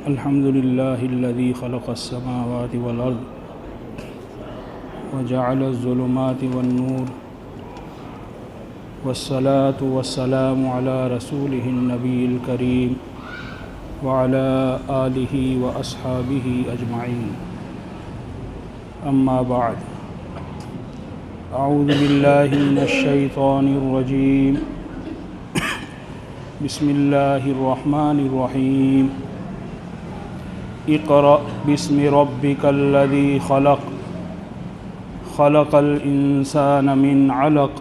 الحمد لله الذي خلق السماوات والأرض وجعل الظلمات والنور والصلاة والسلام على رسوله النبي الكريم وعلى آله وأصحابه أجمعين. أما بعد، أعوذ بالله من الشيطان الرجيم. بسم الله الرحمن الرحيم. اقرأ باسم ربك الذي خلق خلق الإنسان من علق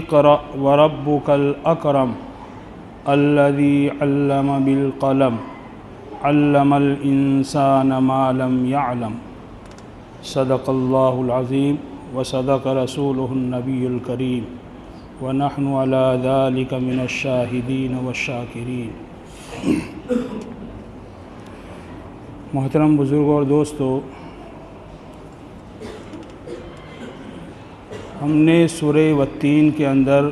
اقرأ وربك الأكرم الذي علم بالقلم علم الإنسان ما لم يعلم. صدق الله العظيم وصدق رسوله النبي الكريم ونحن على ذلك من الشاهدين والشاکرین. محترم بزرگوں اور دوستو، ہم نے سورہ والتین کے اندر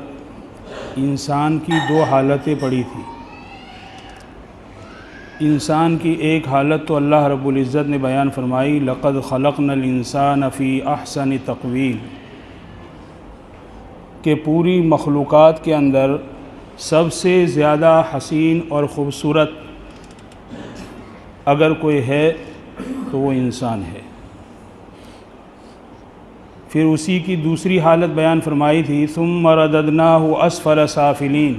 انسان کی دو حالتیں پڑھی تھی. انسان کی ایک حالت تو اللہ رب العزت نے بیان فرمائی، لقد خلقنا الانسان فی احسن تقویم، کہ پوری مخلوقات کے اندر سب سے زیادہ حسین اور خوبصورت اگر کوئی ہے تو وہ انسان ہے. پھر اسی کی دوسری حالت بیان فرمائی تھی، ثم رددناہ اسفل سافلین،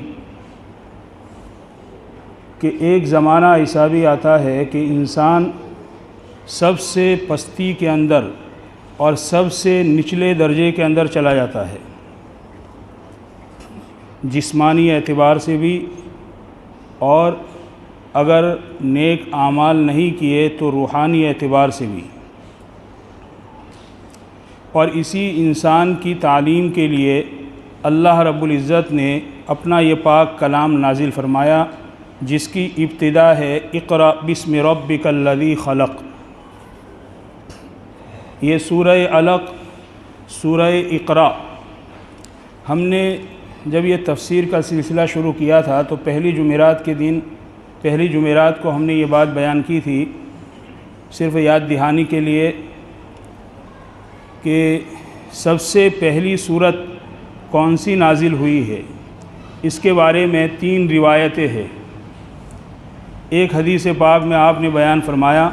کہ ایک زمانہ ایسا بھی آتا ہے کہ انسان سب سے پستی کے اندر اور سب سے نچلے درجے کے اندر چلا جاتا ہے، جسمانی اعتبار سے بھی، اور اگر نیک اعمال نہیں کیے تو روحانی اعتبار سے بھی. اور اسی انسان کی تعلیم کے لیے اللہ رب العزت نے اپنا یہ پاک کلام نازل فرمایا، جس کی ابتدا ہے اقرأ باسم ربک الذی خلق. یہ سورہ علق، سورہ اقرأ. ہم نے جب یہ تفسیر کا سلسلہ شروع کیا تھا تو پہلی جمعرات کو ہم نے یہ بات بیان کی تھی، صرف یاد دہانی کے لیے، کہ سب سے پہلی سورت کون سی نازل ہوئی ہے. اس کے بارے میں 3 روایتیں ہیں. ایک حدیث پاک میں آپ نے بیان فرمایا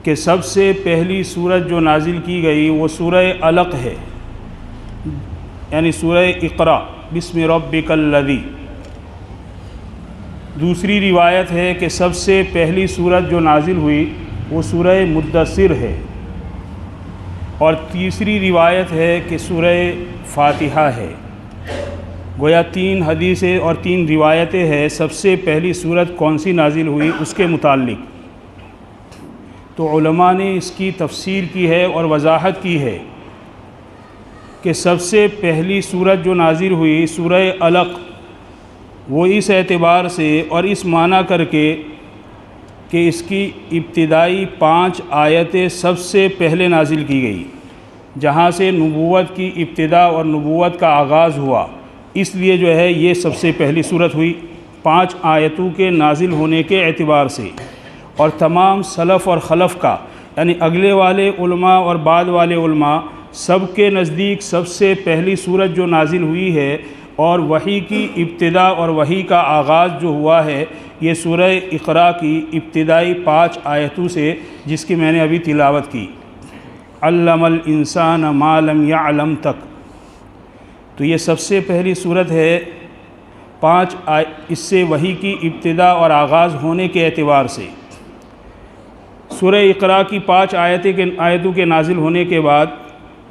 کہ سب سے پہلی سورت جو نازل کی گئی وہ سورہ علق ہے، یعنی سورہ اقرأ بسم ربک الذی. دوسری روایت ہے کہ سب سے پہلی سورت جو نازل ہوئی وہ سورہ مدثر ہے، اور تیسری روایت ہے کہ سورہ فاتحہ ہے. گویا 3 حدیثیں اور 3 روایتیں ہیں سب سے پہلی سورت کون سی نازل ہوئی اس کے متعلق. تو علماء نے اس کی تفسیر کی ہے اور وضاحت کی ہے کہ سب سے پہلی سورت جو نازل ہوئی سورہ علق، وہ اس اعتبار سے اور اس معنی کر کے کہ اس کی ابتدائی 5 آیتیں سب سے پہلے نازل کی گئی، جہاں سے نبوت کی ابتدا اور نبوت کا آغاز ہوا. اس لیے جو ہے یہ سب سے پہلی سورت ہوئی 5 آیتوں کے نازل ہونے کے اعتبار سے. اور تمام سلف اور خلف کا، یعنی اگلے والے علماء اور بعد والے علماء، سب کے نزدیک سب سے پہلی سورت جو نازل ہوئی ہے اور وحی کی ابتدا اور وحی کا آغاز جو ہوا ہے، یہ سورہ اقرأ کی ابتدائی 5 آیتوں سے، جس کی میں نے ابھی تلاوت کی، علم الانسان ما لم یعلم تک. تو یہ سب سے پہلی سورت ہے 5 اس سے وحی کی ابتدا اور آغاز ہونے کے اعتبار سے. سورہ اقرأ کی 5 آیتوں کے نازل ہونے کے بعد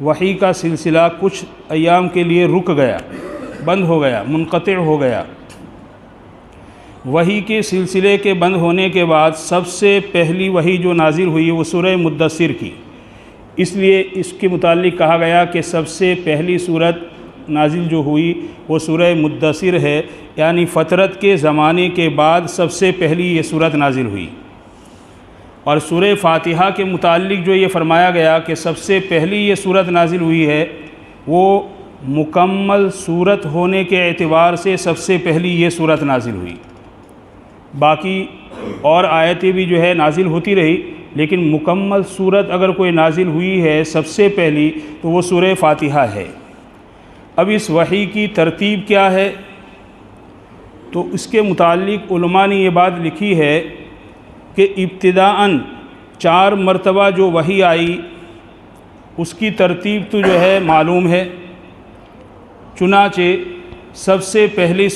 وحی کا سلسلہ کچھ ایام کے لیے رک گیا، بند ہو گیا، منقطع ہو گیا. وحی کے سلسلے کے بند ہونے کے بعد سب سے پہلی وحی جو نازل ہوئی وہ سورہ مدثر کی. اس لیے اس کے متعلق کہا گیا کہ سب سے پہلی سورت نازل جو ہوئی وہ سورہ مدثر ہے، یعنی فترت کے زمانے کے بعد سب سے پہلی یہ سورت نازل ہوئی. اور سورہ فاتحہ کے متعلق جو یہ فرمایا گیا کہ سب سے پہلی یہ سورت نازل ہوئی ہے، وہ مکمل سورت ہونے کے اعتبار سے سب سے پہلی یہ سورت نازل ہوئی. باقی اور آیتیں بھی جو ہے نازل ہوتی رہی، لیکن مکمل صورت اگر کوئی نازل ہوئی ہے سب سے پہلی تو وہ سورہ فاتحہ ہے۔ اب اس وحی کی ترتیب کیا ہے؟ تو اس کے متعلق علماء نے یہ بات لکھی ہے کہ ابتداءً 4 مرتبہ جو وحی آئی اس کی ترتیب تو جو ہے معلوم ہے۔ چنانچہ سب سے پہلی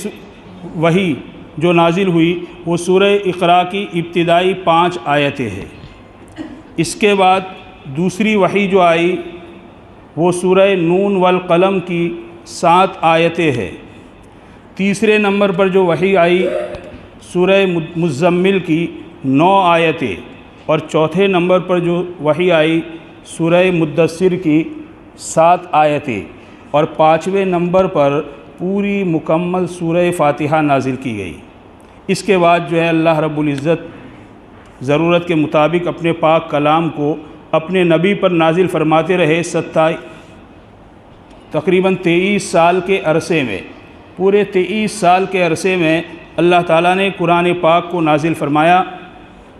وحی جو نازل ہوئی وہ سورہ اقراء کی ابتدائی 5 آیتیں ہیں۔ اس کے بعد دوسری وحی جو آئی وہ سورہ نون والقلم کی 7 آیتیں ہیں۔ تیسرے نمبر پر جو وحی آئی سورہ مزمل کی 9 آیتیں، اور چوتھے نمبر پر جو وحی آئی سورہ مدثر کی 7 آیتیں، اور 5ویں نمبر پر پوری مکمل سورہ فاتحہ نازل کی گئی۔ اس کے بعد جو ہے اللہ رب العزت ضرورت کے مطابق اپنے پاک کلام کو اپنے نبی پر نازل فرماتے رہے۔ تقریباً 23 سال کے عرصے میں، پورے 23 سال کے عرصے میں اللہ تعالیٰ نے قرآن پاک کو نازل فرمایا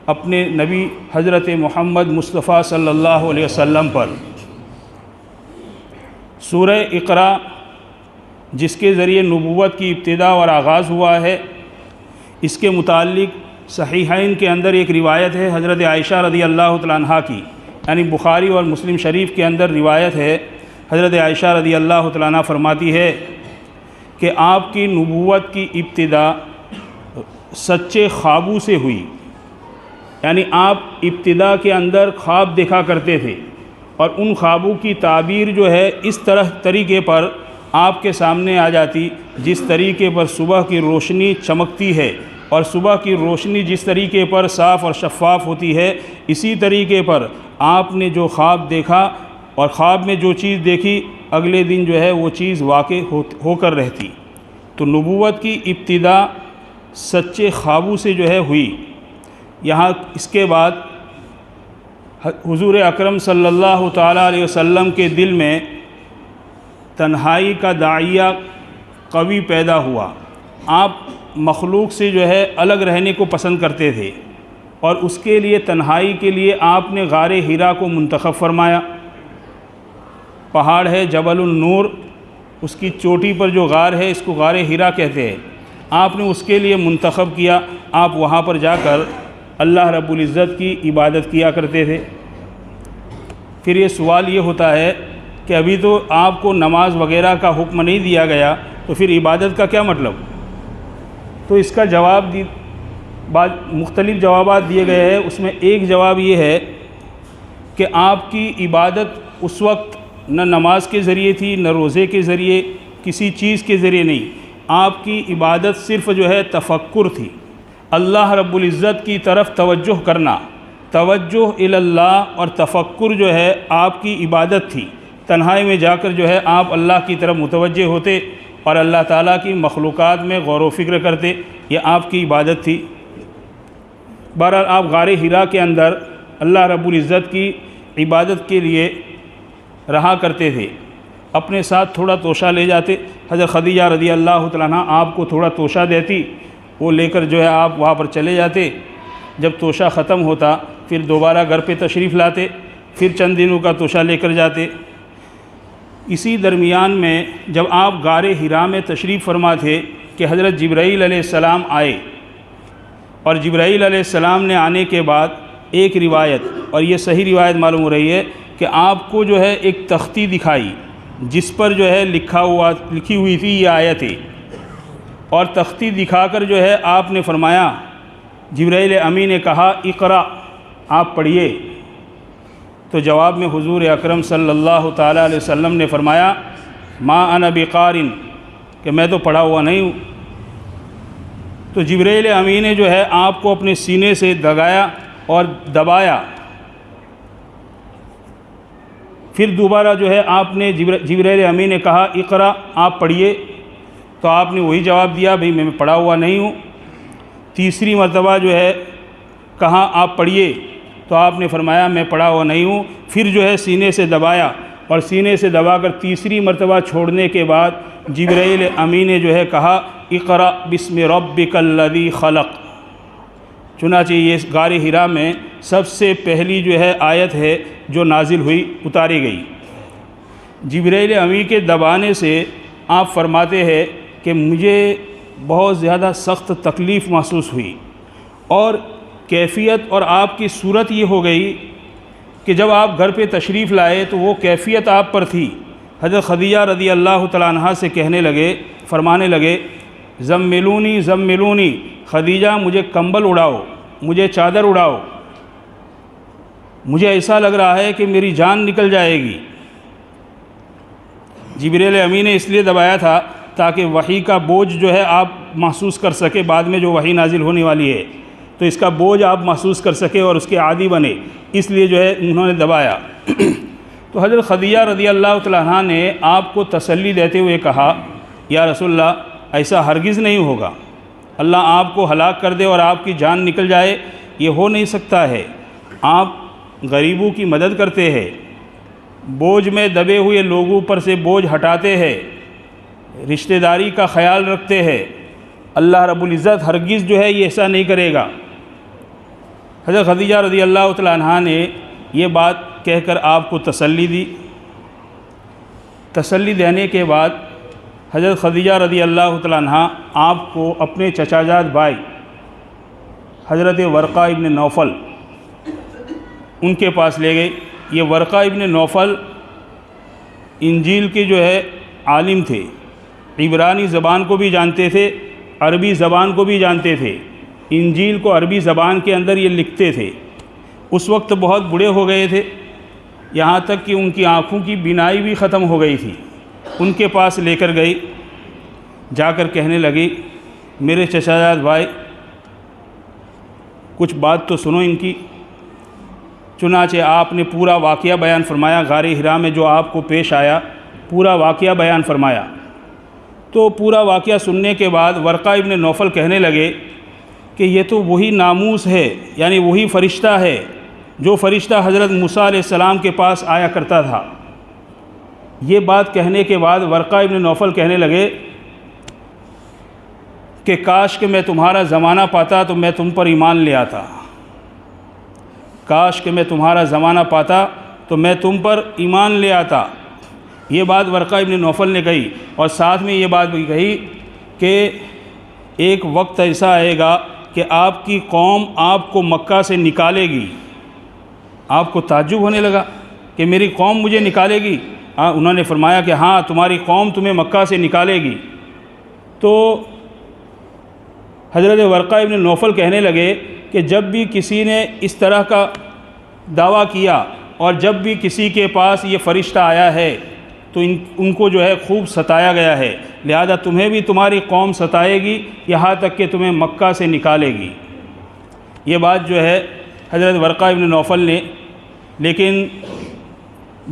اپنے نبی حضرت محمد مصطفیٰ صلی اللہ علیہ وسلم پر۔ سورہ اقراء جس کے ذریعے نبوت کی ابتدا اور آغاز ہوا ہے، اس کے متعلق صحیحین کے اندر ایک روایت ہے حضرت عائشہ رضی اللہ تعالیٰ عنہا کی، یعنی بخاری اور مسلم شریف کے اندر روایت ہے۔ حضرت عائشہ رضی اللہ تعالیٰ عنہ فرماتی ہے کہ آپ کی نبوت کی ابتدا سچے خوابوں سے ہوئی، یعنی آپ ابتدا کے اندر خواب دیکھا کرتے تھے، اور ان خوابوں کی تعبیر جو ہے اس طریقے پر آپ کے سامنے آ جاتی جس طریقے پر صبح کی روشنی چمکتی ہے، اور صبح کی روشنی جس طریقے پر صاف اور شفاف ہوتی ہے، اسی طریقے پر آپ نے جو خواب دیکھا اور خواب میں جو چیز دیکھی اگلے دن جو ہے وہ چیز واقع ہو کر رہتی۔ تو نبوت کی ابتدا سچے خوابوں سے جو ہے ہوئی۔ یہاں اس کے بعد حضور اکرم صلی اللہ تعالیٰ علیہ وسلم کے دل میں تنہائی کا داعیہ قوی پیدا ہوا۔ آپ مخلوق سے جو ہے الگ رہنے کو پسند کرتے تھے، اور اس کے لیے تنہائی کے لیے آپ نے غار حرا کو منتخب فرمایا۔ پہاڑ ہے جبل النور، اس کی چوٹی پر جو غار ہے اس کو غار حرا کہتے ہیں، آپ نے اس کے لیے منتخب کیا۔ آپ وہاں پر جا کر اللہ رب العزت کی عبادت کیا کرتے تھے۔ پھر یہ سوال یہ ہوتا ہے کہ ابھی تو آپ کو نماز وغیرہ کا حکم نہیں دیا گیا، تو پھر عبادت کا کیا مطلب؟ تو اس کا جواب مختلف جوابات دیے گئے ہیں۔ اس میں ایک جواب یہ ہے کہ آپ کی عبادت اس وقت نہ نماز کے ذریعے تھی، نہ روزے کے ذریعے، کسی چیز کے ذریعے نہیں۔ آپ کی عبادت صرف جو ہے تفکر تھی، اللہ رب العزت کی طرف توجہ کرنا، توجہ الی اللہ اور تفکر جو ہے آپ کی عبادت تھی۔ تنہائی میں جا کر جو ہے آپ اللہ کی طرف متوجہ ہوتے اور اللہ تعالیٰ کی مخلوقات میں غور و فکر کرتے، یہ آپ کی عبادت تھی۔ بہرحال آپ غار حرا کے اندر اللہ رب العزت کی عبادت کے لیے رہا کرتے تھے۔ اپنے ساتھ تھوڑا توشہ لے جاتے، حضرت خدیجہ رضی اللہ تعالیٰ عنہ آپ کو تھوڑا توشہ دیتی، وہ لے کر جو ہے آپ وہاں پر چلے جاتے۔ جب توشہ ختم ہوتا پھر دوبارہ گھر پہ تشریف لاتے، پھر چند دنوں کا توشہ لے کر جاتے۔ اسی درمیان میں جب آپ غار حرا میں تشریف فرما تھے کہ حضرت جبرائیل علیہ السلام آئے، اور جبرائیل علیہ السلام نے آنے کے بعد ایک روایت، اور یہ صحیح روایت معلوم ہو رہی ہے کہ آپ کو جو ہے ایک تختی دکھائی جس پر جو ہے لکھی ہوئی تھی یہ آیتیں، اور تختی دکھا کر جو ہے آپ نے فرمایا، جبرائیل امی نے کہا اقرا، آپ پڑھیے۔ تو جواب میں حضور اکرم صلی اللہ تعالیٰ علیہ وسلم نے فرمایا ما انا بقارن، کہ میں تو پڑھا ہوا نہیں ہوں۔ تو جبرائیل امی نے جو ہے آپ کو اپنے سینے سے دگایا اور دبایا۔ پھر دوبارہ جو ہے آپ نے جبرائیل امی نے کہا اقرا، آپ پڑھیے، تو آپ نے وہی جواب دیا بھئی میں پڑھا ہوا نہیں ہوں۔ تیسری مرتبہ جو ہے کہا آپ پڑھیے، تو آپ نے فرمایا میں پڑھا ہوا نہیں ہوں۔ پھر جو ہے سینے سے دبایا، اور سینے سے دبا کر تیسری مرتبہ چھوڑنے کے بعد جبرائیل امی نے جو ہے کہا اقرا بسم ربک الذی خلق، چنانچہ یہ غار حرا میں سب سے پہلی جو ہے آیت ہے جو نازل ہوئی، اتاری گئی۔ جبرائیل امی کے دبانے سے آپ فرماتے ہیں کہ مجھے بہت زیادہ سخت تکلیف محسوس ہوئی، اور کیفیت اور آپ کی صورت یہ ہو گئی کہ جب آپ گھر پہ تشریف لائے تو وہ کیفیت آپ پر تھی۔ حضرت خدیجہ رضی اللہ تعالیٰ عنہا سے کہنے لگے، فرمانے لگے، زملونی زملونی، خدیجہ مجھے کمبل اڑاؤ، مجھے چادر اڑاؤ، مجھے ایسا لگ رہا ہے کہ میری جان نکل جائے گی۔ جبرائیل امی نے اس لیے دبایا تھا تاکہ وحی کا بوجھ جو ہے آپ محسوس کر سکے، بعد میں جو وحی نازل ہونے والی ہے تو اس کا بوجھ آپ محسوس کر سکے اور اس کے عادی بنے، اس لیے جو ہے انہوں نے دبایا۔ تو حضرت خدیجہ رضی اللہ تعالیٰ عنہ نے آپ کو تسلی دیتے ہوئے کہا، یا رسول اللہ ایسا ہرگز نہیں ہوگا، اللہ آپ کو ہلاک کر دے اور آپ کی جان نکل جائے، یہ ہو نہیں سکتا ہے۔ آپ غریبوں کی مدد کرتے ہیں، بوجھ میں دبے ہوئے لوگوں پر سے بوجھ ہٹاتے ہیں، رشتہ داری کا خیال رکھتے ہیں، اللہ رب العزت ہرگز جو ہے یہ ایسا نہیں کرے گا۔ حضرت خدیجہ رضی اللہ تعالیٰ عنہا نے یہ بات کہہ کر آپ کو تسلی دی۔ تسلی دینے کے بعد حضرت خدیجہ رضی اللہ تعالیٰ عنہا آپ کو اپنے چچا جاد بھائی حضرت ورقہ ابن نوفل ان کے پاس لے گئے۔ یہ ورقہ ابن نوفل انجیل کے جو ہے عالم تھے، عبرانی زبان کو بھی جانتے تھے، عربی زبان کو بھی جانتے تھے، انجیل کو عربی زبان کے اندر یہ لکھتے تھے۔ اس وقت بہت بوڑھے ہو گئے تھے، یہاں تک کہ ان کی آنکھوں کی بینائی بھی ختم ہو گئی تھی۔ ان کے پاس لے کر گئی، جا کر کہنے لگی، میرے چچا جاد بھائی کچھ بات تو سنو ان کی۔ چنانچہ آپ نے پورا واقعہ بیان فرمایا، غار حرا میں جو آپ کو پیش آیا پورا واقعہ بیان فرمایا۔ تو پورا واقعہ سننے کے بعد ورقہ ابن نوفل کہنے لگے کہ یہ تو وہی ناموس ہے، یعنی وہی فرشتہ ہے جو فرشتہ حضرت موسیٰ علیہ السلام کے پاس آیا کرتا تھا۔ یہ بات کہنے کے بعد ورقہ ابن نوفل کہنے لگے کہ کاش کہ میں تمہارا زمانہ پاتا تو میں تم پر ایمان لے آتا، کاش کہ میں تمہارا زمانہ پاتا تو میں تم پر ایمان لے آتا۔ یہ بات ورقہ ابن نوفل نے کہی، اور ساتھ میں یہ بات بھی کہی کہ ایک وقت ایسا آئے گا کہ آپ کی قوم آپ کو مکہ سے نکالے گی۔ آپ کو تعجب ہونے لگا کہ میری قوم مجھے نکالے گی؟ انہوں نے فرمایا کہ ہاں تمہاری قوم تمہیں مکہ سے نکالے گی۔ تو حضرت ورقہ ابن نوفل کہنے لگے کہ جب بھی کسی نے اس طرح کا دعویٰ کیا اور جب بھی کسی کے پاس یہ فرشتہ آیا ہے تو ان کو جو ہے خوب ستایا گیا ہے، لہذا تمہیں بھی تمہاری قوم ستائے گی یہاں تک کہ تمہیں مکہ سے نکالے گی۔ یہ بات جو ہے حضرت ورقہ ابن نوفل نے، لیکن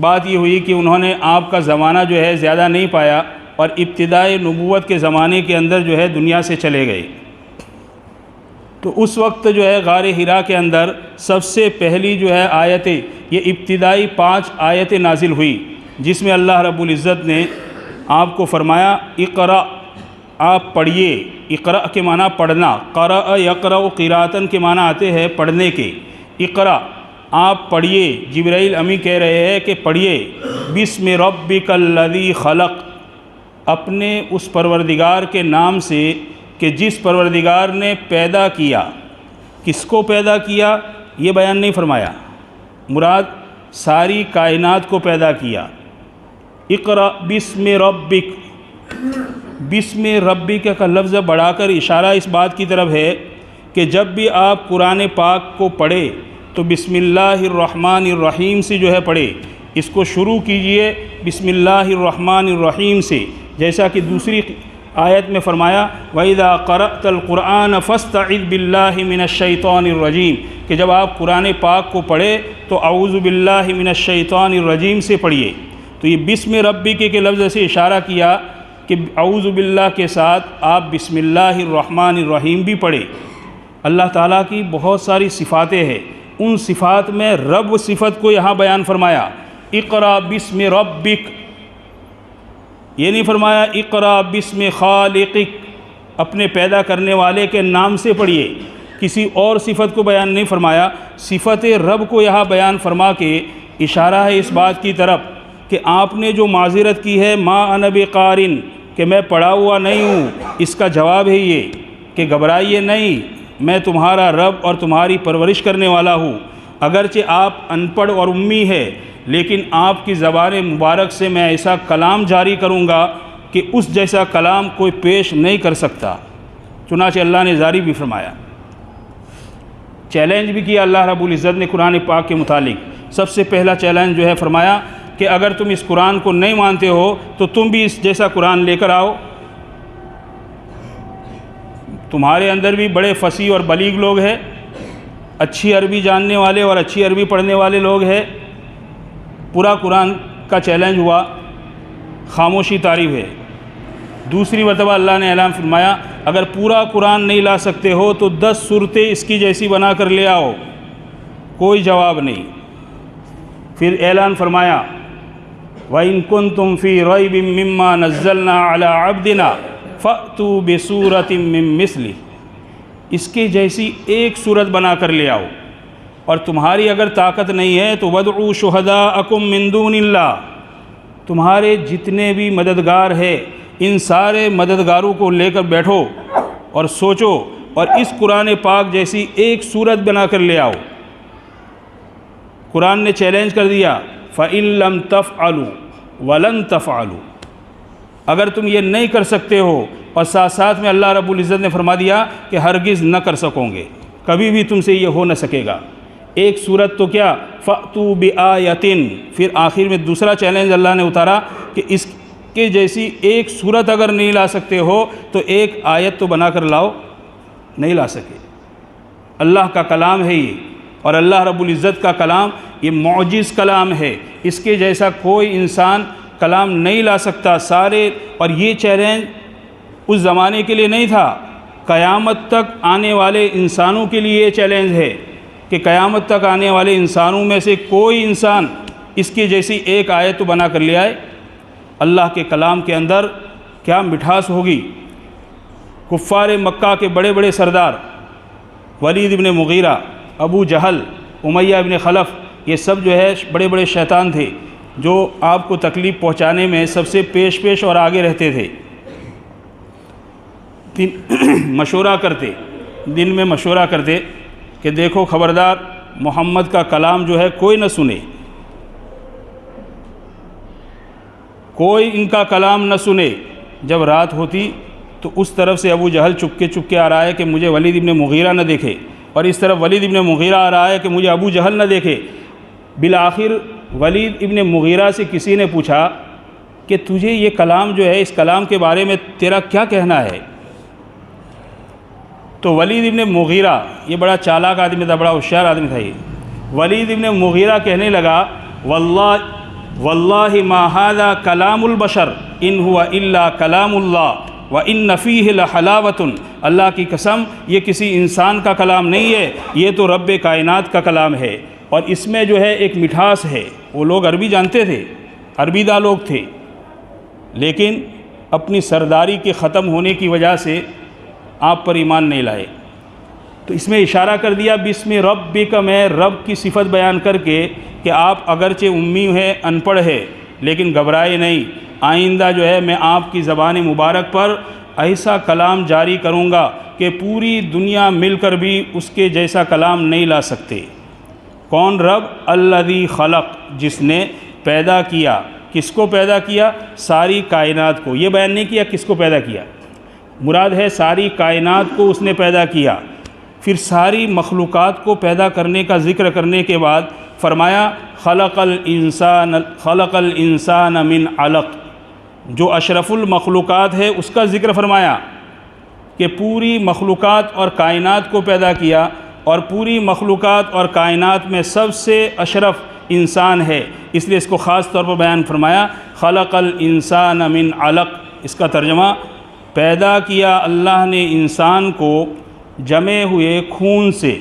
بات یہ ہوئی کہ انہوں نے آپ کا زمانہ جو ہے زیادہ نہیں پایا اور ابتدائی نبوت کے زمانے کے اندر جو ہے دنیا سے چلے گئے۔ تو اس وقت جو ہے غار حرا کے اندر سب سے پہلی جو ہے آیتیں، یہ ابتدائی 5 آیتیں نازل ہوئی، جس میں اللہ رب العزت نے آپ کو فرمایا اقرأ، آپ پڑھیے۔ اقرأ کے معنی پڑھنا، قرأ یقرأ قراءتن کے معنی آتے ہیں پڑھنے کے۔ اقرأ، آپ پڑھیے۔ جبرائیل امی کہہ رہے ہیں کہ پڑھیے، بسم ربک الذی خلق، اپنے اس پروردگار کے نام سے کہ جس پروردگار نے پیدا کیا۔ کس کو پیدا کیا یہ بیان نہیں فرمایا، مراد ساری کائنات کو پیدا کیا۔ اقرأ بسم ربک، بسم ربک کا لفظ بڑھا کر اشارہ اس بات کی طرف ہے کہ جب بھی آپ قرآن پاک کو پڑھے تو بسم اللہ الرحمن الرحیم سے جو ہے پڑھے، اس کو شروع کیجئے بسم اللہ الرحمن الرحیم سے، جیسا کہ دوسری آیت میں فرمایا وَإِذَا قَرَأْتَ الْقُرْآنَ فَاسْتَعِذْ بِاللَّهِ مِنَ الشَّيْطَانِ الرَّجِيمِ، کہ جب آپ قرآن پاک کو پڑھے تو اعوذ باللہ من الشیطان الرجیم سے پڑھیے۔ تو یہ بسم ربک کے لفظ سے اشارہ کیا کہ اعوذ باللہ کے ساتھ آپ بسم اللہ الرحمن الرحیم بھی پڑھیں۔ اللہ تعالیٰ کی بہت ساری صفاتیں ہیں، ان صفات میں رب صفت کو یہاں بیان فرمایا، اقرأ بسم ربک، یہ نہیں فرمایا اقرأ بسم خالقک، اپنے پیدا کرنے والے کے نام سے پڑھیے، کسی اور صفت کو بیان نہیں فرمایا، صفت رب کو یہاں بیان فرما کے اشارہ ہے اس بات کی طرف کہ آپ نے جو معذرت کی ہے ما انا بقارن، کہ میں پڑھا ہوا نہیں ہوں، اس کا جواب ہے یہ کہ گھبرائیے نہیں، میں تمہارا رب اور تمہاری پرورش کرنے والا ہوں۔ اگرچہ آپ ان پڑھ اور امی ہے، لیکن آپ کی زبان مبارک سے میں ایسا کلام جاری کروں گا کہ اس جیسا کلام کوئی پیش نہیں کر سکتا۔ چنانچہ اللہ نے جاری بھی فرمایا، چیلنج بھی کیا اللہ رب العزت نے قرآن پاک کے متعلق۔ سب سے پہلا چیلنج جو ہے فرمایا کہ اگر تم اس قرآن کو نہیں مانتے ہو تو تم بھی اس جیسا قرآن لے کر آؤ۔ تمہارے اندر بھی بڑے فصیح اور بلیغ لوگ ہیں، اچھی عربی جاننے والے اور اچھی عربی پڑھنے والے لوگ ہیں۔ پورا قرآن کا چیلنج ہوا، خاموشی تعریف ہے۔ دوسری مرتبہ اللہ نے اعلان فرمایا اگر پورا قرآن نہیں لا سکتے ہو تو 10 صورتیں اس کی جیسی بنا کر لے آؤ۔ کوئی جواب نہیں۔ پھر اعلان فرمایا وَإِن كُنتُمْ فِي رَيْبٍ مِّمَّا نَزَّلْنَا عَلَىٰ عَبْدِنَا فَأْتُوا بِسُورَةٍ مِّن مِّثْلِهِ، اس کی جیسی ایک صورت بنا کر لے آؤ۔ اور تمہاری اگر طاقت نہیں ہے تو وَادْعُوا شُهَدَاءَكُم مِّن دُونِ اللَّهِ، تمہارے جتنے بھی مددگار ہیں ان سارے مددگاروں کو لے کر بیٹھو اور سوچو اور اس قرآن پاک جیسی ایک صورت بنا کر لے آؤ۔ قرآن نے چیلنج کر دیا فَإِن لَّمْ تَفْعَلُوا وَلَن تَفْعَلُوا، اگر تم یہ نہیں کر سکتے ہو، اور ساتھ ساتھ میں اللہ رب العزت نے فرما دیا کہ ہرگز نہ کر سکو گے، کبھی بھی تم سے یہ ہو نہ سکے گا۔ ایک صورت تو کیا فَأْتُوا بِآیَةٍ، پھر آخر میں دوسرا چیلنج اللہ نے اتارا کہ اس کے جیسی ایک صورت اگر نہیں لا سکتے ہو تو ایک آیت تو بنا کر لاؤ۔ نہیں لا سکے۔ اللہ کا کلام ہے یہ، اور اللہ رب العزت کا کلام یہ معجز کلام ہے، اس کے جیسا کوئی انسان کلام نہیں لا سکتا سارے۔ اور یہ چیلنج اس زمانے کے لیے نہیں تھا، قیامت تک آنے والے انسانوں کے لیے یہ چیلنج ہے کہ قیامت تک آنے والے انسانوں میں سے کوئی انسان اس کی جیسی ایک آیت تو بنا کر لے آئے۔ اللہ کے کلام کے اندر کیا مٹھاس ہوگی۔ کفار مکہ کے بڑے بڑے سردار ولید ابن مغیرہ، ابو جہل، امیہ ابن خلف، یہ سب جو ہے بڑے بڑے شیطان تھے جو آپ کو تکلیف پہنچانے میں سب سے پیش اور آگے رہتے تھے۔ مشورہ کرتے، دن میں مشورہ کرتے کہ دیکھو خبردار محمد کا کلام جو ہے کوئی نہ سنے، کوئی ان کا کلام نہ سنے۔ جب رات ہوتی تو اس طرف سے ابو جہل چپکے آ رہا ہے کہ مجھے ولید ابن مغیرہ نہ دیکھے، اور اس طرف ولید ابن مغیرہ آ رہا ہے کہ مجھے ابو جہل نہ دیکھے۔ بالآخر ولید ابن مغیرہ سے کسی نے پوچھا کہ تجھے یہ کلام جو ہے، اس کلام کے بارے میں تیرا کیا کہنا ہے؟ تو ولید ابن مغیرہ، یہ بڑا چالاک آدمی تھا، بڑا ہوشیار آدمی تھا یہ، ولید ابن مغیرہ کہنے لگا واللہ ما ھذا کلام البشر ان ہوا الا کلام اللہ وان فیہ لحلاوۃ، اللہ کی قسم یہ کسی انسان کا کلام نہیں ہے، یہ تو رب کائنات کا کلام ہے، اور اس میں جو ہے ایک مٹھاس ہے۔ وہ لوگ عربی جانتے تھے، عربی داں لوگ تھے، لیکن اپنی سرداری کے ختم ہونے کی وجہ سے آپ پر ایمان نہیں لائے۔ تو اس میں اشارہ کر دیا بسم ربک، میں رب کی صفت بیان کر کے کہ آپ اگرچہ امی ہیں، ان پڑھ ہے، لیکن گھبرائے نہیں، آئندہ جو ہے میں آپ کی زبان مبارک پر ایسا کلام جاری کروں گا کہ پوری دنیا مل کر بھی اس کے جیسا کلام نہیں لا سکتے۔ کون؟ رب الذی خلق، جس نے پیدا کیا۔ کس کو پیدا کیا؟ ساری کائنات کو۔ یہ بیان نہیں کیا کس کو پیدا کیا، مراد ہے ساری کائنات کو اس نے پیدا کیا۔ پھر ساری مخلوقات کو پیدا کرنے کا ذکر کرنے کے بعد فرمایا خلق الانسان من علق، جو اشرف المخلوقات ہے اس کا ذکر فرمایا کہ پوری مخلوقات اور کائنات کو پیدا کیا، اور پوری مخلوقات اور کائنات میں سب سے اشرف انسان ہے، اس لیے اس کو خاص طور پر بیان فرمایا خلق الانسان من علق۔ اس کا ترجمہ، پیدا کیا اللہ نے انسان کو جمے ہوئے خون سے،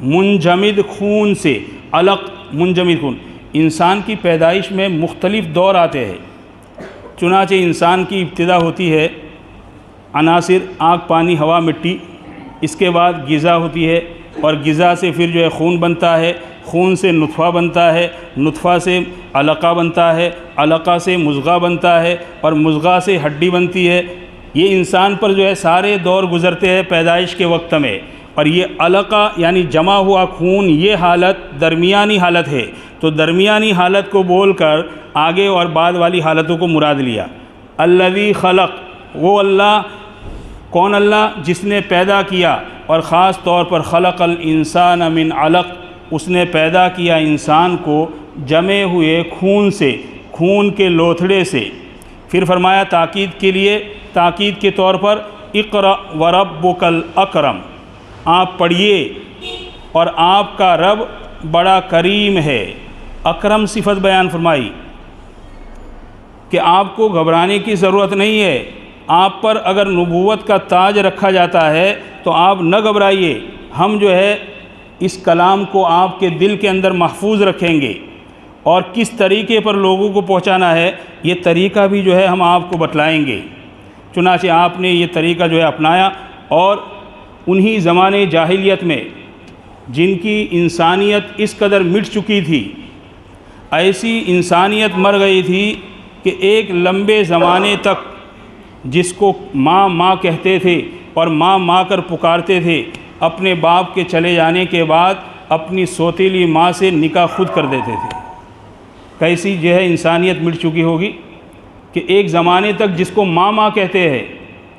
منجمد خون سے، علق منجمد خون۔ انسان کی پیدائش میں مختلف دور آتے ہیں، چنانچہ انسان کی ابتدا ہوتی ہے عناصر آگ، پانی، ہوا، مٹی، اس کے بعد غذا ہوتی ہے، اور غذا سے پھر جو ہے خون بنتا ہے، خون سے نطفہ بنتا ہے، نطفہ سے علقہ بنتا ہے، علقہ سے مضغہ بنتا ہے، اور مضغہ سے ہڈی بنتی ہے۔ یہ انسان پر جو ہے سارے دور گزرتے ہیں پیدائش کے وقت میں، اور یہ علقہ یعنی جمع ہوا خون، یہ حالت درمیانی حالت ہے۔ تو درمیانی حالت کو بول کر آگے اور بعد والی حالتوں کو مراد لیا۔ الذی خلق، وہ اللہ، کون اللہ؟ جس نے پیدا کیا، اور خاص طور پر خلق الانسان من علق، اس نے پیدا کیا انسان کو جمے ہوئے خون سے، خون کے لوتھڑے سے۔ پھر فرمایا تاکید کے لیے، تاکید کے طور پر اقرأ وربک الاکرم، آپ پڑھیے اور آپ کا رب بڑا کریم ہے۔ اکرم صفت بیان فرمائی کہ آپ کو گھبرانے کی ضرورت نہیں ہے، آپ پر اگر نبوت کا تاج رکھا جاتا ہے تو آپ نہ گھبرائیے، ہم جو ہے اس کلام کو آپ کے دل کے اندر محفوظ رکھیں گے، اور کس طریقے پر لوگوں کو پہنچانا ہے یہ طریقہ بھی جو ہے ہم آپ کو بتلائیں گے۔ چنانچہ آپ نے یہ طریقہ جو ہے اپنایا، اور انہی زمانے جاہلیت میں جن کی انسانیت اس قدر مٹ چکی تھی، ایسی انسانیت مر گئی تھی کہ ایک لمبے زمانے تک جس کو ماں ماں کہتے تھے اور ماں ماں کر پکارتے تھے، اپنے باپ کے چلے جانے کے بعد اپنی سوتیلی ماں سے نکاح خود کر دیتے تھے۔ کیسی جو ہے انسانیت مٹ چکی ہوگی کہ ایک زمانے تک جس کو ماں ماں کہتے ہیں،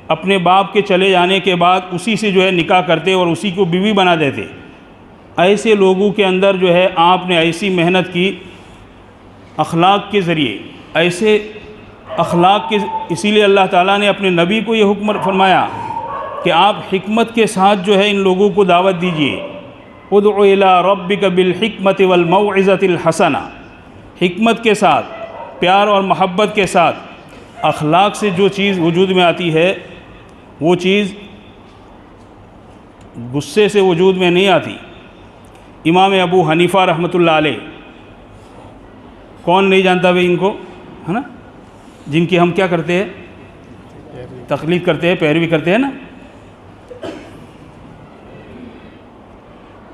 اپنے باپ کے چلے جانے کے بعد اسی سے جو ہے نکاح کرتے اور اسی کو بیوی بنا دیتے۔ ایسے لوگوں کے اندر جو ہے آپ نے ایسی محنت کی اخلاق کے ذریعے، ایسے اخلاق کے، اسی لیے اللہ تعالیٰ نے اپنے نبی کو یہ حکم فرمایا کہ آپ حکمت کے ساتھ جو ہے ان لوگوں کو دعوت دیجیے۔ ادع الی ربک بالحکمت والموعظۃ الحسنہ، حکمت کے ساتھ، پیار اور محبت کے ساتھ۔ اخلاق سے جو چیز وجود میں آتی ہے وہ چیز غصے سے وجود میں نہیں آتی۔ امام ابو حنیفہ رحمۃ اللہ علیہ، کون نہیں جانتا بھائی ان کو، ہے نا، جن کی ہم کیا کرتے ہیں، تقلید کرتے ہیں، پیروی کرتے ہیں نا۔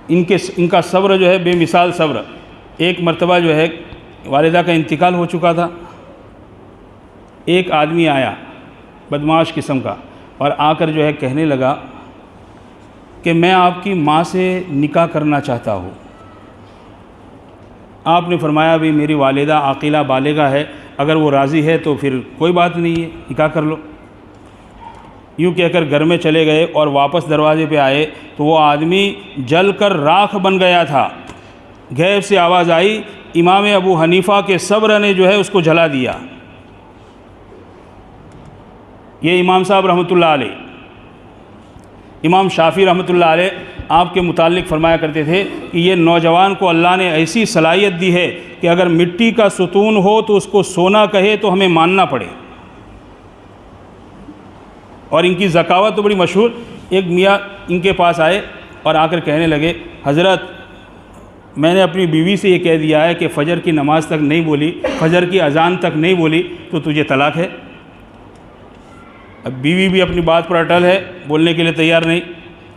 ان کا صبر جو ہے بے مثال صبر۔ ایک مرتبہ جو ہے والدہ کا انتقال ہو چکا تھا، ایک آدمی آیا بدمعاش قسم کا، اور آ کر جو ہے کہنے لگا کہ میں آپ کی ماں سے نکاح کرنا چاہتا ہوں۔ آپ نے فرمایا بھی میری والدہ عاقلہ بالغہ ہے، اگر وہ راضی ہے تو پھر کوئی بات نہیں ہے، نکاح کر لو۔ یوں کہہ کر گھر میں چلے گئے، اور واپس دروازے پہ آئے تو وہ آدمی جل کر راکھ بن گیا تھا۔ غیب سے آواز آئی، امام ابو حنیفہ کے صبر نے جو ہے اس کو جلا دیا۔ یہ امام صاحب رحمۃ اللہ علیہ۔ امام شافعی رحمۃ اللہ علیہ آپ کے متعلق فرمایا کرتے تھے کہ یہ نوجوان کو اللہ نے ایسی صلاحیت دی ہے کہ اگر مٹی کا ستون ہو تو اس کو سونا کہے تو ہمیں ماننا پڑے۔ اور ان کی ذکاوت تو بڑی مشہور۔ ایک میاں ان کے پاس آئے اور آ کر کہنے لگے، حضرت میں نے اپنی بیوی سے یہ کہہ دیا ہے کہ فجر کی نماز تک نہیں بولی، فجر کی اذان تک نہیں بولی تو تجھے طلاق ہے۔ اب بیوی بھی اپنی بات پر اٹل ہے، بولنے کے لیے تیار نہیں،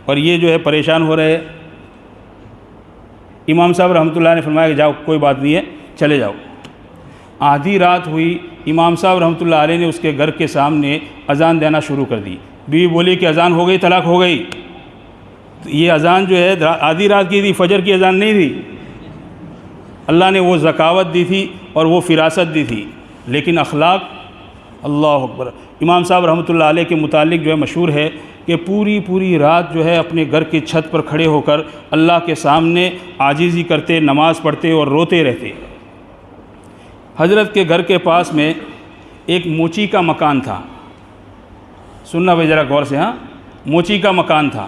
اور یہ جو ہے پریشان ہو رہے ہیں۔ امام صاحب رحمۃ اللہ نے فرمایا کہ جاؤ کوئی بات نہیں ہے، چلے جاؤ۔ آدھی رات ہوئی، امام صاحب رحمۃ اللہ علیہ نے اس کے گھر کے سامنے اذان دینا شروع کر دی۔ بیوی بولی کہ اذان ہو گئی، طلاق ہو گئی۔ یہ اذان جو ہے آدھی رات کی تھی، فجر کی اذان نہیں تھی۔ اللہ نے وہ ذکاوت دی تھی اور وہ فراست دی تھی، لیکن اخلاق، اللہ اکبر۔ امام صاحب رحمۃ اللہ علیہ کے متعلق جو ہے مشہور ہے کہ پوری رات جو ہے اپنے گھر کی چھت پر کھڑے ہو کر اللہ کے سامنے عاجزی کرتے، نماز پڑھتے اور روتے رہتے۔ حضرت کے گھر کے پاس میں ایک موچی کا مکان تھا، سننا بھائی ذرا غور سے، ہاں، موچی کا مکان تھا،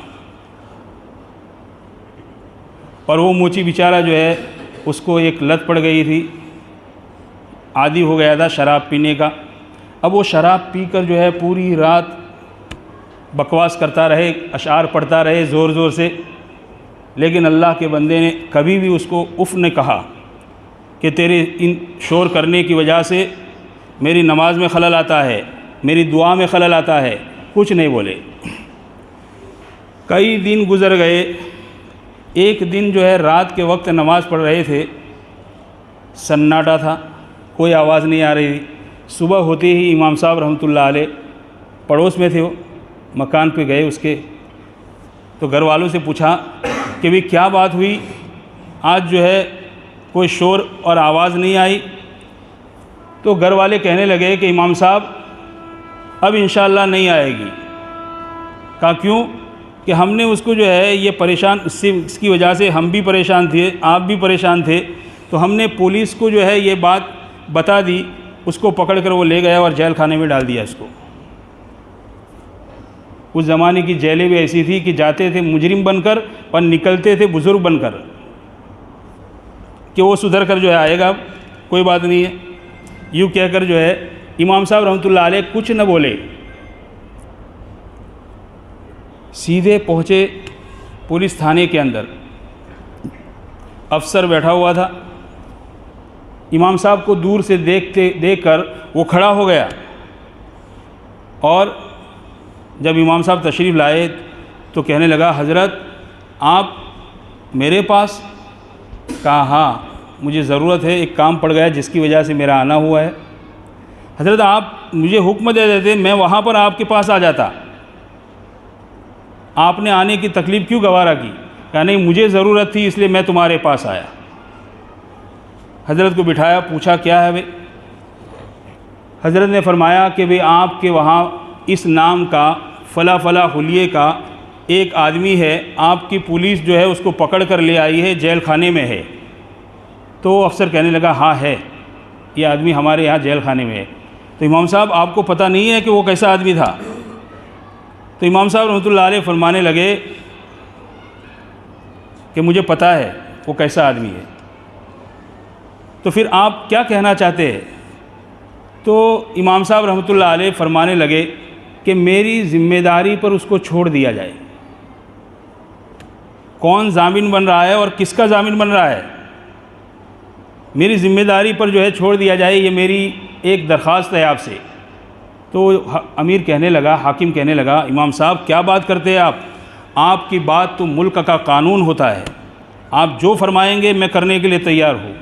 اور وہ موچی بیچارہ جو ہے اس کو ایک لت پڑ گئی تھی، عادی ہو گیا تھا شراب پینے کا۔ اب وہ شراب پی کر جو ہے پوری رات بکواس کرتا رہے، اشعار پڑھتا رہے زور زور سے، لیکن اللہ کے بندے نے کبھی بھی اس کو اف نے کہا کہ تیرے ان شور کرنے کی وجہ سے میری نماز میں خلل آتا ہے، میری دعا میں خلل آتا ہے، کچھ نہیں بولے۔ کئی دن گزر گئے. ایک دن جو ہے رات کے وقت نماز پڑھ رہے تھے, سناٹا تھا, کوئی آواز نہیں آ رہی تھی. صبح ہوتے ہی امام صاحب رحمۃ اللہ علیہ پڑوس میں تھے, وہ مکان پہ گئے اس کے, تو گھر والوں سے پوچھا کہ بھئی کیا بات ہوئی, آج جو ہے کوئی شور اور آواز نہیں آئی. تو گھر والے کہنے لگے کہ امام صاحب اب انشاءاللہ نہیں آئے گی. کہا کیوں؟ کہ ہم نے اس کو جو ہے یہ پریشان, اس کی وجہ سے ہم بھی پریشان تھے, آپ بھی پریشان تھے, تو ہم نے پولیس کو جو ہے یہ بات بتا دی, اس کو پکڑ کر وہ لے گیا اور جیل خانے میں ڈال دیا اس کو. اس زمانے کی جیلیں بھی ایسی تھی کہ جاتے تھے مجرم بن کر اور نکلتے تھے بزرگ بن کر, کہ وہ سدھر کر جو ہے آئے گا, کوئی بات نہیں ہے. یوں کہہ کر جو ہے امام صاحب رحمۃ اللہ علیہ کچھ نہ بولے, سیدھے پہنچے پولیس تھانے کے اندر. افسر بیٹھا ہوا تھا, امام صاحب کو دور سے دیکھ کر وہ کھڑا ہو گیا, اور جب امام صاحب تشریف لائے تو کہنے لگا حضرت آپ میرے پاس؟ کہا ہاں مجھے ضرورت ہے, ایک کام پڑ گیا جس کی وجہ سے میرا آنا ہوا ہے. حضرت آپ مجھے حکم دے دیتے, میں وہاں پر آپ کے پاس آ جاتا, آپ نے آنے کی تکلیف کیوں گوارا کی؟ کہا نہیں مجھے ضرورت تھی اس لیے میں تمہارے پاس آیا. حضرت کو بٹھایا, پوچھا کیا ہے بھئی؟ حضرت نے فرمایا کہ بھئی آپ کے وہاں اس نام کا فلاں فلاں حلیے کا ایک آدمی ہے, آپ کی پولیس جو ہے اس کو پکڑ کر لے آئی ہے, جیل خانے میں ہے. تو افسر کہنے لگا ہاں ہے, یہ آدمی ہمارے یہاں جیل خانے میں ہے. تو امام صاحب آپ کو پتہ نہیں ہے کہ وہ کیسا آدمی تھا؟ تو امام صاحب رحمۃ اللہ علیہ فرمانے لگے کہ مجھے پتہ ہے وہ کیسا آدمی ہے. تو پھر آپ کیا کہنا چاہتے ہیں؟ تو امام صاحب رحمۃ اللہ علیہ فرمانے لگے کہ میری ذمہ داری پر اس کو چھوڑ دیا جائے. کون ضامن بن رہا ہے اور کس کا ضامن بن رہا ہے؟ میری ذمہ داری پر جو ہے چھوڑ دیا جائے, یہ میری ایک درخواست ہے آپ سے. تو امیر کہنے لگا, حاکم کہنے لگا امام صاحب کیا بات کرتے ہیں آپ کی بات تو ملک کا قانون ہوتا ہے, آپ جو فرمائیں گے میں کرنے کے لیے تیار ہوں.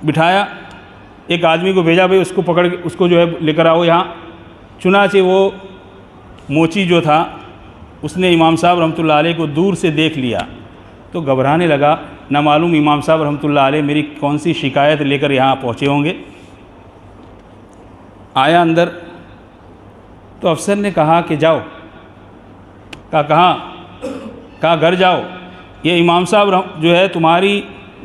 بٹھایا, ایک آدمی کو بھیجا, بھئی اس کو پکڑ کے اس کو جو ہے لے کر آؤ یہاں. چنانچہ وہ موچی جو تھا اس نے امام صاحب رحمۃ اللہ علیہ کو دور سے دیکھ لیا تو گھبرانے لگا, نہ معلوم امام صاحب رحمۃ اللہ علیہ میری کون سی شکایت لے کر یہاں پہنچے ہوں گے. آیا اندر تو افسر نے کہا کہ جاؤ. کہا کہاں؟ کہا گھر جاؤ, یہ امام صاحب جو ہے تمہاری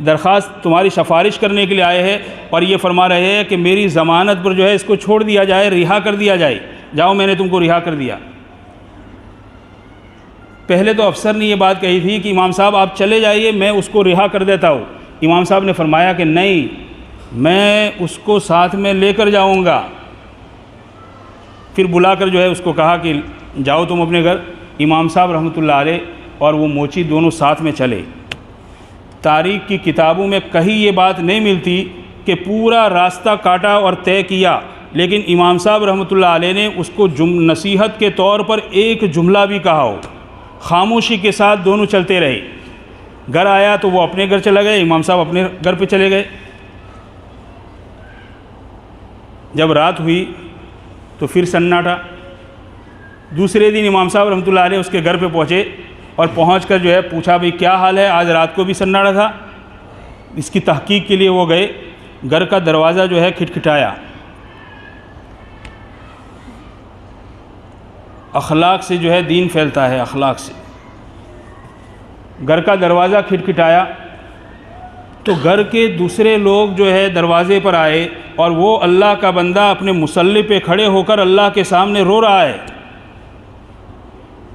درخواست, تمہاری سفارش کرنے کے لیے آئے ہیں, اور یہ فرما رہے ہیں کہ میری ضمانت پر جو ہے اس کو چھوڑ دیا جائے, رہا کر دیا جائے. جاؤ میں نے تم کو رہا کر دیا. پہلے تو افسر نے یہ بات کہی تھی کہ امام صاحب آپ چلے جائیے, میں اس کو رہا کر دیتا ہوں. امام صاحب نے فرمایا کہ نہیں, میں اس کو ساتھ میں لے کر جاؤں گا. پھر بلا کر جو ہے اس کو کہا کہ جاؤ تم اپنے گھر. امام صاحب رحمۃ اللہ علیہ اور وہ موچی دونوں ساتھ میں چلے. تاریخ کی کتابوں میں کہیں یہ بات نہیں ملتی کہ پورا راستہ کاٹا اور طے کیا, لیکن امام صاحب رحمۃ اللہ علیہ نے اس کو نصیحت کے طور پر ایک جملہ بھی کہا ہو. خاموشی کے ساتھ دونوں چلتے رہے. گھر آیا تو وہ اپنے گھر چلا گئے, امام صاحب اپنے گھر پہ چلے گئے. جب رات ہوئی تو پھر سناٹا. دوسرے دن امام صاحب رحمۃ اللہ علیہ اس کے گھر پہ پہنچے, اور پہنچ کر جو ہے پوچھا بھئی کیا حال ہے, آج رات کو بھی سناٹا تھا. اس کی تحقیق کے لیے وہ گئے. گھر کا دروازہ جو ہے کھٹکھٹایا. اخلاق سے جو ہے دین پھیلتا ہے, اخلاق سے. گھر کا دروازہ کھٹکھٹایا تو گھر کے دوسرے لوگ جو ہے دروازے پر آئے, اور وہ اللہ کا بندہ اپنے مصلی پہ کھڑے ہو کر اللہ کے سامنے رو رہا ہے.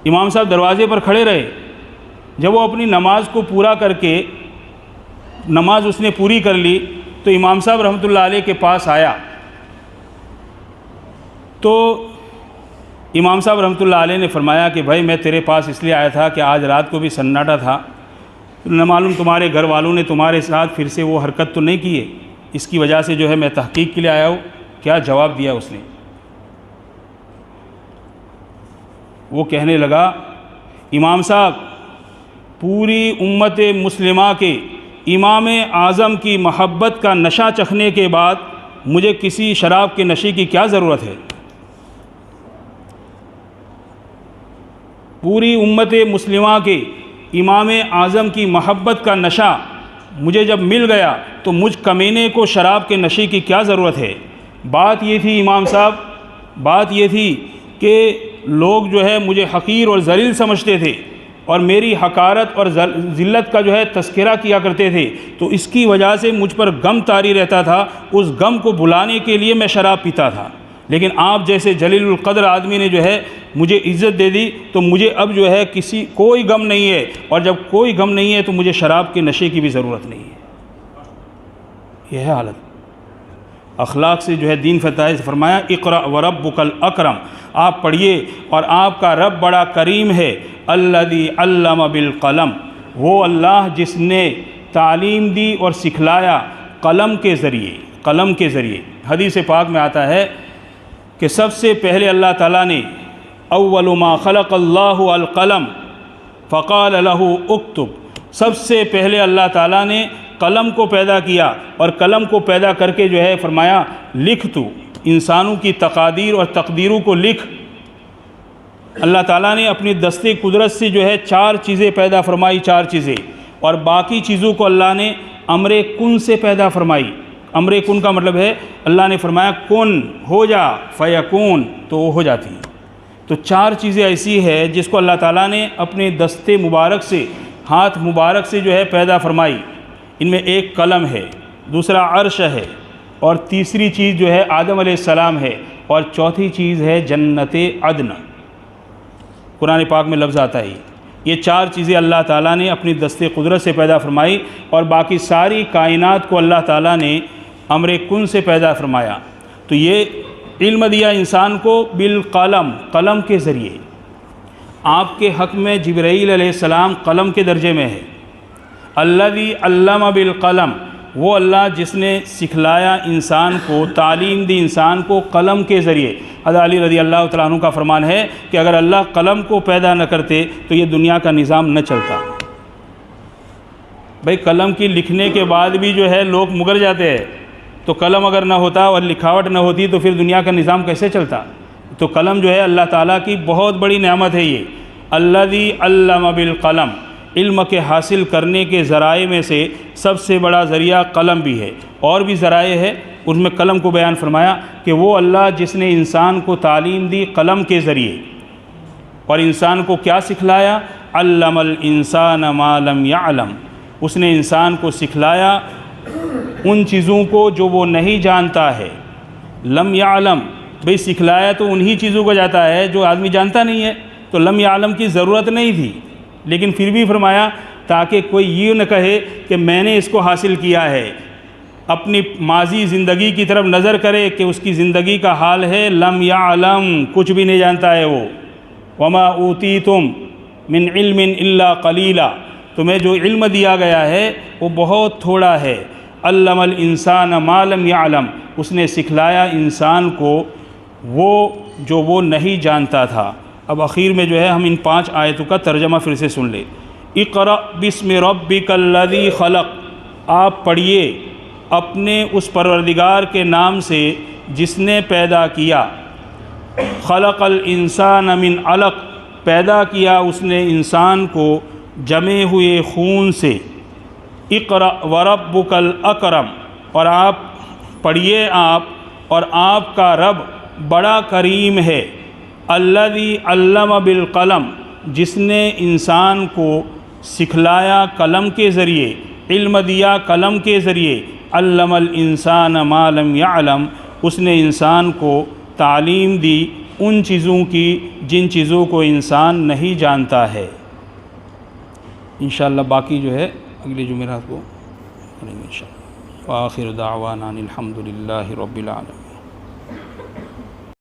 امام صاحب دروازے پر کھڑے رہے. جب وہ اپنی نماز کو پورا کر کے, نماز اس نے پوری کر لی, تو امام صاحب رحمۃ اللہ علیہ کے پاس آیا. تو امام صاحب رحمۃ اللہ علیہ نے فرمایا کہ بھائی میں تیرے پاس اس لیے آیا تھا کہ آج رات کو بھی سناٹا تھا, نہ معلوم تمہارے گھر والوں نے تمہارے ساتھ پھر سے وہ حرکت تو نہیں کی ہے, اس کی وجہ سے جو ہے میں تحقیق کے لیے آیا ہوں. کیا جواب دیا اس نے؟ وہ کہنے لگا امام صاحب پوری امت مسلمہ کے امام اعظم کی محبت کا نشہ چکھنے کے بعد مجھے کسی شراب کے نشے کی کیا ضرورت ہے؟ پوری امت مسلمہ کے امام اعظم کی محبت کا نشہ مجھے جب مل گیا تو مجھ کمینے کو شراب کے نشے کی کیا ضرورت ہے؟ بات یہ تھی امام صاحب، بات یہ تھی کہ لوگ جو ہے مجھے حقیر اور ذلیل سمجھتے تھے اور میری حقارت اور ذلت کا جو ہے تذکرہ کیا کرتے تھے، تو اس کی وجہ سے مجھ پر غم طاری رہتا تھا، اس غم کو بھلانے کے لیے میں شراب پیتا تھا۔ لیکن آپ جیسے جلیل القدر آدمی نے جو ہے مجھے عزت دے دی تو مجھے اب جو ہے کوئی غم نہیں ہے، اور جب کوئی غم نہیں ہے تو مجھے شراب کے نشے کی بھی ضرورت نہیں ہے۔ یہ ہے حالت۔ اخلاق سے جو ہے دین فتح سے فرمایا اقرأ وربک الاکرم، آپ پڑھیے اور آپ کا رب بڑا کریم ہے۔ الذی علم بالقلم، وہ اللہ جس نے تعلیم دی اور سکھلایا قلم کے ذریعے، قلم کے ذریعے۔ حدیث پاک میں آتا ہے کہ سب سے پہلے اللہ تعالیٰ نے اول ما خلق اللہ القلم فقال له اکتب، سب سے پہلے اللہ تعالیٰ نے قلم کو پیدا کیا اور قلم کو پیدا کر کے جو ہے فرمایا لکھ تو، انسانوں کی تقادیر اور تقدیروں کو لکھ۔ اللہ تعالیٰ نے اپنی دست قدرت سے جو ہے 4 چیزیں پیدا فرمائی، 4 چیزیں، اور باقی چیزوں کو اللہ نے امر کن سے پیدا فرمائی۔ امر کن کا مطلب ہے اللہ نے فرمایا کن ہو جا فیکون، تو وہ ہو جاتی۔ تو 4 چیزیں ایسی ہے جس کو اللہ تعالیٰ نے اپنے دست مبارک سے، ہاتھ مبارک سے جو ہے پیدا فرمائی۔ ان میں ایک قلم ہے، دوسرا عرش ہے، اور تیسری چیز جو ہے آدم علیہ السلام ہے، اور چوتھی چیز ہے جنت عدن۔ قرآن پاک میں لفظ آتا ہے یہ 4 چیزیں اللہ تعالیٰ نے اپنی دست قدرت سے پیدا فرمائی، اور باقی ساری کائنات کو اللہ تعالیٰ نے امر کن سے پیدا فرمایا۔ تو یہ علم دیا انسان کو بالقلم، قلم کے ذریعے۔ آپ کے حق میں جبرائیل علیہ السلام قلم کے درجے میں ہے۔ الذی علم بالقلم، وہ اللہ جس نے سکھلایا انسان کو، تعلیم دی انسان کو قلم کے ذریعے۔ حضرت علی رضی اللہ تعالیٰ عنہ کا فرمان ہے کہ اگر اللہ قلم کو پیدا نہ کرتے تو یہ دنیا کا نظام نہ چلتا۔ بھئی قلم کی لکھنے کے بعد بھی جو ہے لوگ مگر جاتے ہیں، تو قلم اگر نہ ہوتا اور لکھاوٹ نہ ہوتی تو پھر دنیا کا نظام کیسے چلتا؟ تو قلم جو ہے اللہ تعالیٰ کی بہت بڑی نعمت ہے۔ یہ الذی علم بالقلم، علم کے حاصل کرنے کے ذرائع میں سے سب سے بڑا ذریعہ قلم بھی ہے، اور بھی ذرائع ہے، اس میں قلم کو بیان فرمایا کہ وہ اللہ جس نے انسان کو تعلیم دی قلم کے ذریعے، اور انسان کو کیا سکھلایا؟ علم الانسان ما لم یعلم، اس نے انسان کو سکھلایا ان چیزوں کو جو وہ نہیں جانتا ہے۔ لم یعلم، بھئی سکھلایا تو انہی چیزوں کو جاتا ہے جو آدمی جانتا نہیں ہے، تو لم یعلم کی ضرورت نہیں تھی، لیکن پھر بھی فرمایا تاکہ کوئی یہ نہ کہے کہ میں نے اس کو حاصل کیا ہے، اپنی ماضی زندگی کی طرف نظر کرے کہ اس کی زندگی کا حال ہے لم یعلم، کچھ بھی نہیں جانتا ہے وہ۔ وما اوتیتم من علم الا قلیلا، تمہیں جو علم دیا گیا ہے وہ بہت تھوڑا ہے۔ علم الانسان ما لم یعلم، اس نے سکھلایا انسان کو وہ جو وہ نہیں جانتا تھا۔ اب اخیر میں جو ہے ہم ان 5 آیتوں کا ترجمہ پھر سے سن لیں۔ اقرأ بسم ربک الذی خلق، آپ پڑھیے اپنے اس پروردگار کے نام سے جس نے پیدا کیا۔ خلق الانسان من علق، پیدا کیا اس نے انسان کو جمے ہوئے خون سے۔ اقرأ وربک الاکرم، اور آپ پڑھیے آپ اور آپ کا رب بڑا کریم ہے۔ الذی علم بالقلم، جس نے انسان کو سکھلایا قلم کے ذریعے، علم دیا قلم کے ذریعے۔ علم الانسان ما لم یعلم، اس نے انسان کو تعلیم دی ان چیزوں کی جن چیزوں کو انسان نہیں جانتا ہے۔ انشاءاللہ باقی جو ہے اگلے جمعرات کو کریں گے انشاءاللہ۔ وآخر دعوانا الحمد للہ رب العالمین۔